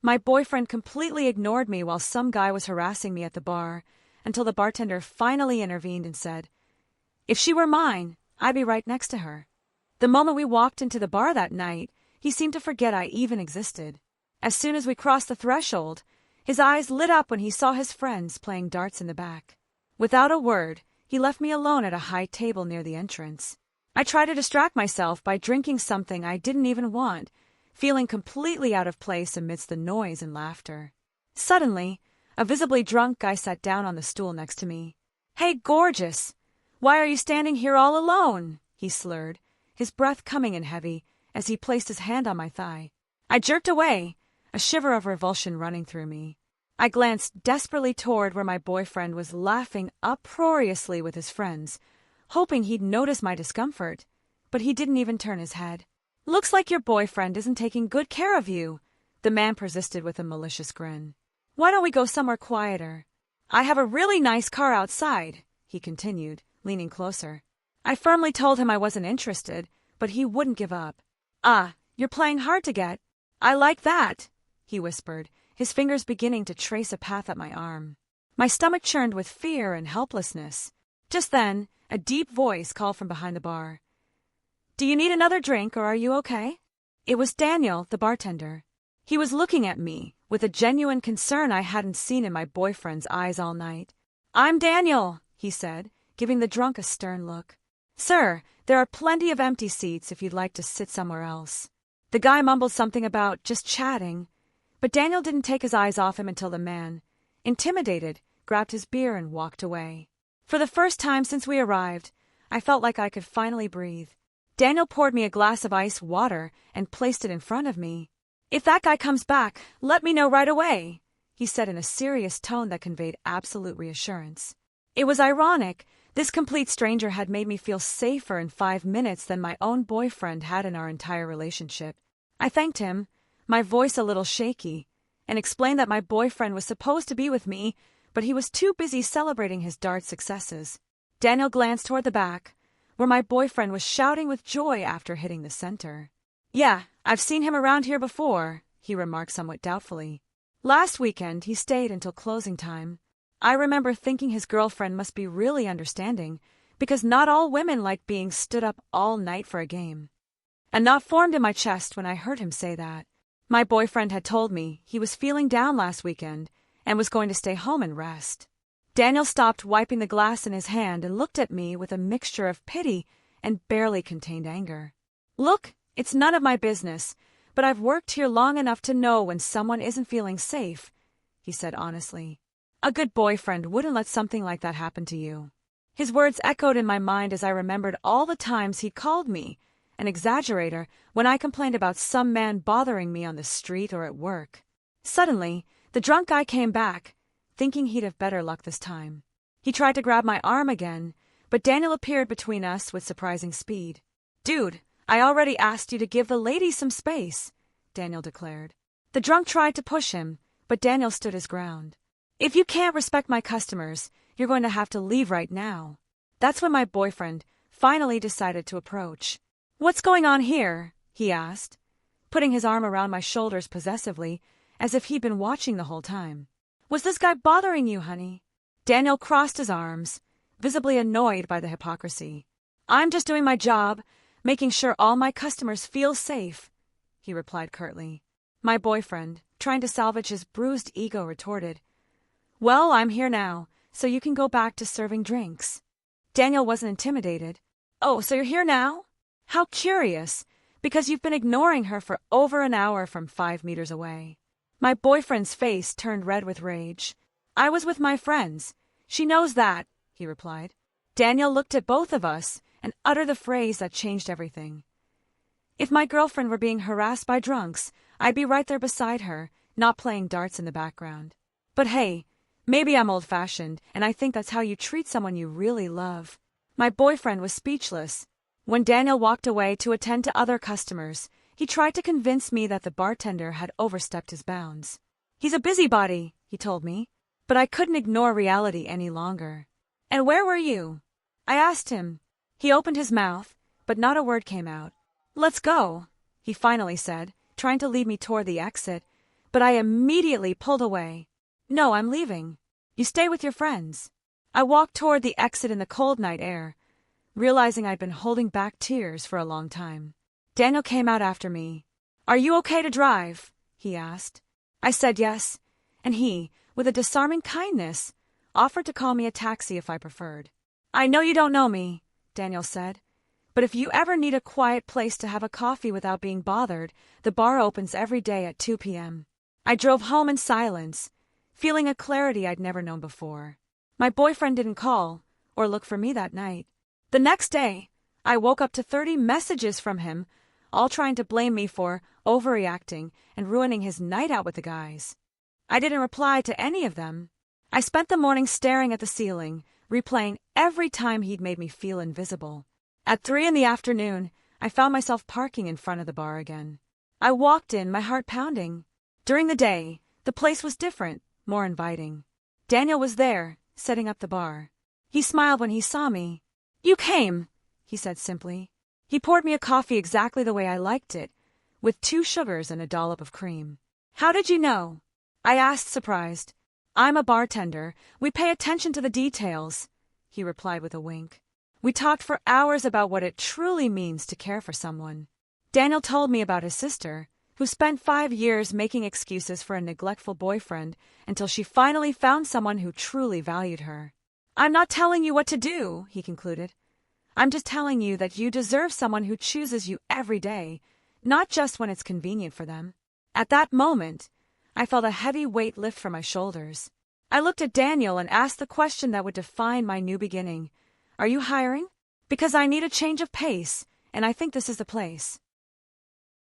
My boyfriend completely ignored me while some guy was harassing me at the bar, until the bartender finally intervened and said, "If she were mine, I'd be right next to her." The moment we walked into the bar that night, he seemed to forget I even existed. As soon as we crossed the threshold, his eyes lit up when he saw his friends playing darts in the back. Without a word, he left me alone at a high table near the entrance. I tried to distract myself by drinking something I didn't even want, feeling completely out of place amidst the noise and laughter. Suddenly, a visibly drunk guy sat down on the stool next to me. "Hey, gorgeous! Why are you standing here all alone?" he slurred, his breath coming in heavy as he placed his hand on my thigh. I jerked away, a shiver of revulsion running through me. I glanced desperately toward where my boyfriend was laughing uproariously with his friends, hoping he'd notice my discomfort, but he didn't even turn his head. "Looks like your boyfriend isn't taking good care of you," the man persisted with a malicious grin. "Why don't we go somewhere quieter? I have a really nice car outside," he continued, leaning closer. I firmly told him I wasn't interested, but he wouldn't give up. "Ah, you're playing hard to get. I like that," he whispered, his fingers beginning to trace a path up my arm. My stomach churned with fear and helplessness. Just then, a deep voice called from behind the bar. "Do you need another drink, or are you okay?" It was Daniel, the bartender. He was looking at me with a genuine concern I hadn't seen in my boyfriend's eyes all night. "I'm Daniel," he said, giving the drunk a stern look. "Sir, there are plenty of empty seats if you'd like to sit somewhere else." The guy mumbled something about just chatting, but Daniel didn't take his eyes off him until the man, intimidated, grabbed his beer and walked away. For the first time since we arrived, I felt like I could finally breathe. Daniel poured me a glass of ice water and placed it in front of me. "If that guy comes back, let me know right away," he said in a serious tone that conveyed absolute reassurance. It was ironic. This complete stranger had made me feel safer in 5 minutes than my own boyfriend had in our entire relationship. I thanked him, my voice a little shaky, and explained that my boyfriend was supposed to be with me, but he was too busy celebrating his dart successes. Daniel glanced toward the back, where my boyfriend was shouting with joy after hitting the center. "Yeah, I've seen him around here before," he remarked somewhat doubtfully. "Last weekend, he stayed until closing time. I remember thinking his girlfriend must be really understanding, because not all women like being stood up all night for a game." A knot formed in my chest when I heard him say that. My boyfriend had told me he was feeling down last weekend and was going to stay home and rest. Daniel stopped wiping the glass in his hand and looked at me with a mixture of pity and barely contained anger. "Look, it's none of my business, but I've worked here long enough to know when someone isn't feeling safe," he said honestly. "A good boyfriend wouldn't let something like that happen to you." His words echoed in my mind as I remembered all the times he called me an exaggerator when I complained about some man bothering me on the street or at work. Suddenly, the drunk guy came back, thinking he'd have better luck this time. He tried to grab my arm again, but Daniel appeared between us with surprising speed. "Dude, I already asked you to give the lady some space," Daniel declared. The drunk tried to push him, but Daniel stood his ground. "If you can't respect my customers, you're going to have to leave right now." That's when my boyfriend finally decided to approach. "What's going on here?" he asked, putting his arm around my shoulders possessively, as if he'd been watching the whole time. "Was this guy bothering you, honey?" Daniel crossed his arms, visibly annoyed by the hypocrisy. "I'm just doing my job, making sure all my customers feel safe," he replied curtly. My boyfriend, trying to salvage his bruised ego, retorted, "Well, I'm here now, so you can go back to serving drinks." Daniel wasn't intimidated. "Oh, so you're here now? How curious, because you've been ignoring her for over an hour from 5 meters away." My boyfriend's face turned red with rage. "I was with my friends. She knows that," he replied. Daniel looked at both of us and uttered the phrase that changed everything. "If my girlfriend were being harassed by drunks, I'd be right there beside her, not playing darts in the background. But hey, maybe I'm old-fashioned, and I think that's how you treat someone you really love." My boyfriend was speechless. When Daniel walked away to attend to other customers, he tried to convince me that the bartender had overstepped his bounds. "He's a busybody," he told me, but I couldn't ignore reality any longer. "And where were you?" I asked him. He opened his mouth, but not a word came out. "Let's go," he finally said, trying to lead me toward the exit, but I immediately pulled away. "No, I'm leaving. You stay with your friends." I walked toward the exit in the cold night air, realizing I'd been holding back tears for a long time. Daniel came out after me. "Are you okay to drive?" he asked. I said yes, and he, with a disarming kindness, offered to call me a taxi if I preferred. "I know you don't know me," Daniel said, "but if you ever need a quiet place to have a coffee without being bothered, the bar opens every day at 2 p.m. I drove home in silence, feeling a clarity I'd never known before. My boyfriend didn't call or look for me that night. The next day, I woke up to 30 messages from him, all trying to blame me for overreacting and ruining his night out with the guys. I didn't reply to any of them. I spent the morning staring at the ceiling, replaying every time he'd made me feel invisible. At 3 in the afternoon, I found myself parking in front of the bar again. I walked in, my heart pounding. During the day, the place was different, more inviting. Daniel was there, setting up the bar. He smiled when he saw me. "You came," he said simply. He poured me a coffee exactly the way I liked it, with 2 sugars and a dollop of cream. "How did you know?" I asked, surprised. "I'm a bartender. We pay attention to the details," he replied with a wink. We talked for hours about what it truly means to care for someone. Daniel told me about his sister, who spent 5 years making excuses for a neglectful boyfriend until she finally found someone who truly valued her. "I'm not telling you what to do," he concluded. "I'm just telling you that you deserve someone who chooses you every day, not just when it's convenient for them." At that moment, I felt a heavy weight lift from my shoulders. I looked at Daniel and asked the question that would define my new beginning. "Are you hiring?" "Because I need a change of pace, and I think this is the place."